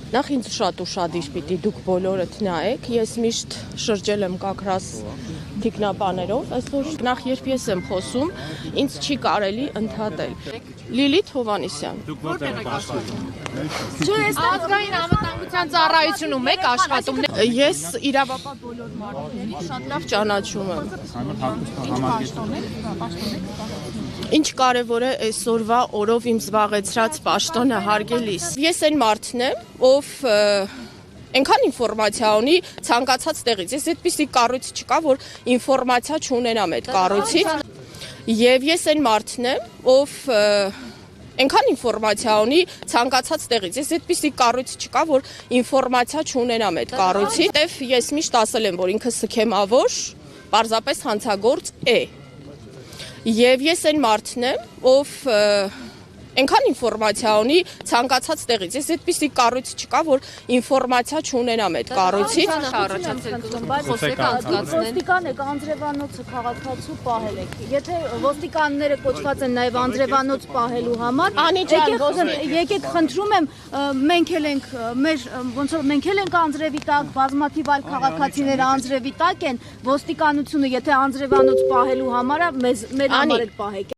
Նախ ինձ շատ ուշադիր պիտի դուք բոլորդ նայեք, ես միշտ շրջել եմ կակրաս թիկնապաներով, այսօր նախ երբ ես եմ խոսում, ինձ չի կարելի ընդհատել։ Լիլիթ Հովհաննիսյան։ Դուք որտեղ եք աշխատում։ Չէ, այս ազգային անվտանգության ծառայությունում եք աշխատում։ Ես իրավապահ բոլոր մարդներին շատ լավ ճանաչում եմ։ Ինչ կարևոր է այսօրվա օրով իմ զբաղեցրած պաշտոնը հարգելիս։ Ես այն մարդն եմ, ով այնքան ինֆորմացիա ունի ցանկացած տեղից։ Ես այդպիսի կառույց չկա, որ ինֆորմացիա չունենամ այդ կառույցից։ Եվ ես այն մարդն եմ, ով այնքան ինֆորմացիա ունի ցանկացած տեղից։ Ես այդպիսի կառույց չկա, որ ինֆորմացիա չունենամ այդ կառույցից։ Եվ ես միշտ ասել եմ, որ ինքը սքեմավոր, պարզապես հանցագործ է։ Եվ ես այն մարդն եմ, ով այնքան ինֆորմացիա ունի ցանկացած տեղից։ Ես այդպիսի կառույց չկա, որ ինֆորմացիա չունենամ այդ կառույցից։ Ոստիկան եք անձրևանոցը քաղաքացու պահել եք։ Եթե ոստիկանները կոչված են նաև անձրևանոց պահելու համար, եկեք խնդրում եմ, մենք էլ ենք մեր ոնց որ մենք էլ ենք անձրևի տակ, բազմաթիվ այլ քաղաքացիներ անձրևի տակ են, ոստիկանությունը եթե անձրևանոց պահելու համար է, մեր համար էլ պահեք։